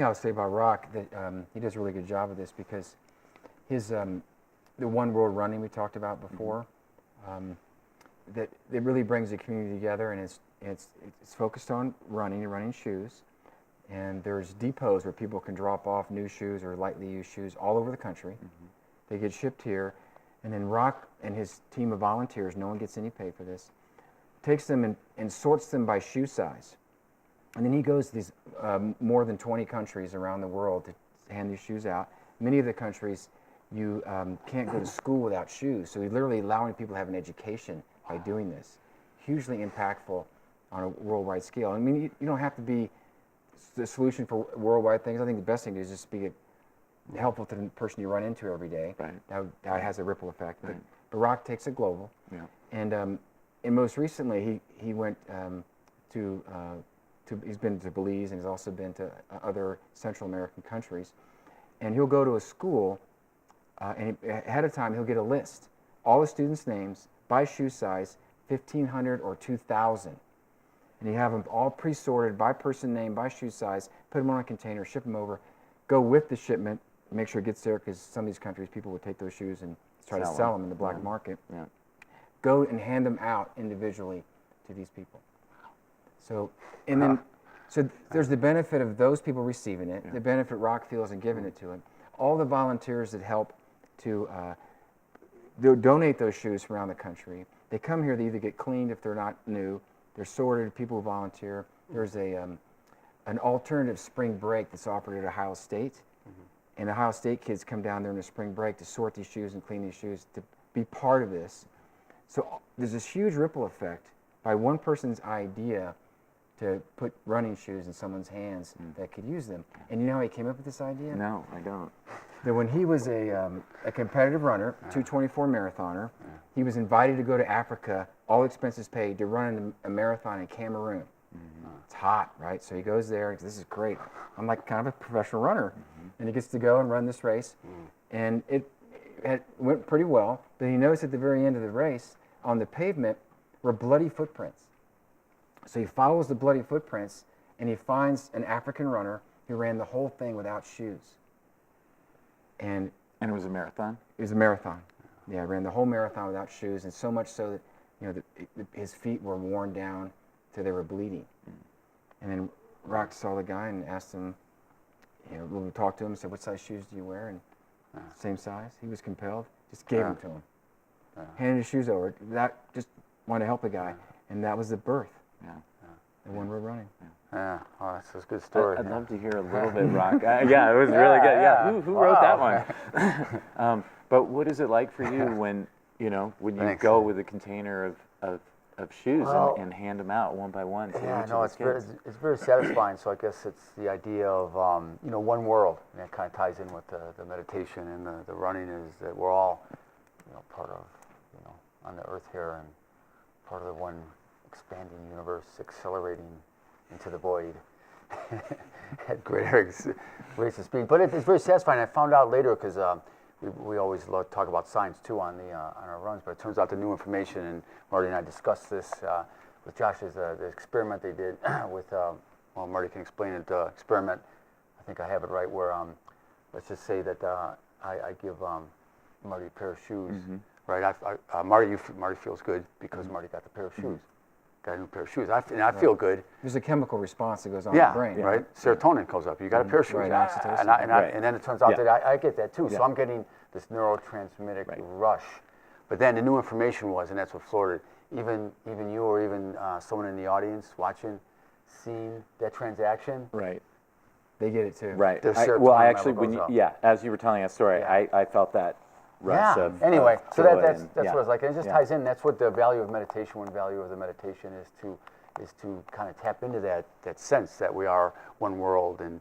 I'll say about Rock that he does a really good job of this because his the One World Running we talked about before, that it really brings the community together, and it's focused on running and running shoes. And there's depots where people can drop off new shoes or lightly used shoes all over the country. They get shipped here, and then Rock and his team of volunteers, no one gets any pay for this, takes them and sorts them by shoe size. And then he goes to these more than 20 countries around the world to hand these shoes out. Many of the countries, you can't go to school without shoes, so he's literally allowing people to have an education by doing this. Hugely impactful on a worldwide scale. I mean, you don't have to be the solution for worldwide things. I think the best thing is just be helpful to the person you run into every day. Right. That has a ripple effect. Right. But Rock takes it global. Yeah. And most recently, he went he's been to Belize, and he's also been to other Central American countries. And he'll go to a school, and ahead of time, he'll get a list, all the students' names by shoe size, 1,500 or 2,000. And you have them all pre-sorted by person name, by shoe size, put them on a container, ship them over, go with the shipment, make sure it gets there, because some of these countries, people would take those shoes and try to sell them in the black market. Yeah. Go and hand them out individually to these people. So, and then, so there's the benefit of those people receiving it, the benefit Rock feels in giving it to it. All the volunteers that help to donate those shoes from around the country, they come here, they either get cleaned if they're not new, they're sorted, people who volunteer. There's an alternative spring break that's offered at Ohio State, and Ohio State kids come down there in the spring break to sort these shoes and clean these shoes, to be part of this. So there's this huge ripple effect by one person's idea to put running shoes in someone's hands that could use them. And you know how he came up with this idea? No, I don't. That when he was a competitive runner, 224 marathoner, he was invited to go to Africa, all expenses paid, to run a marathon in Cameroon. It's hot, right? So he goes there, and says, this is great. I'm like kind of a professional runner. And he gets to go and run this race. And it went pretty well, but he noticed at the very end of the race, on the pavement, were bloody footprints. So he follows the bloody footprints, and he finds an African runner who ran the whole thing without shoes. And it was a marathon? It was a marathon. Yeah, ran the whole marathon without shoes, and so much so that his feet were worn down till they were bleeding. And then Rock saw the guy and asked him, when we talked to him, said, what size shoes do you wear? And same size. He was compelled, just gave them to him. Handed his shoes over. That just wanted to help the guy, and that was the birth. The One World Running. Yeah, oh, that's a good story. I'd love to hear a little bit, Rock. Yeah, it was really good. Yeah, who wrote that one? But what is it like for you when you go with a container of shoes and hand them out one by one to each of the kids? It's very satisfying. So I guess it's the idea of one world, and that kind of ties in with the meditation and the running, is that we're all part of on the earth here, and part of the one expanding universe, accelerating into the void at greater rates of speed. But it's very satisfying. I found out later, because we always talk about science too on our runs, but it turns out the new information, and Marty and I discussed this with Josh, is the experiment they did with, Marty can explain it, the experiment, I think I have it right, where let's just say that I give Marty a pair of shoes, right? Marty feels good because Marty got the pair of shoes. Got a new pair of shoes. I feel good. There's a chemical response that goes on in the brain. Right. Serotonin goes up. You got a pair of shoes. Right, and then it turns out that I get that too. So I'm getting this neurotransmitter rush. But then the new information was, and that's what floored it, even you or even someone in the audience watching, seeing that transaction. Right. They get it too. Right. I actually, as you were telling that story, I felt that rush of anyway, so joy that's what it's like, and it just ties in. That's what the value of meditation. One value of the meditation is to kind of tap into that sense that we are one world, and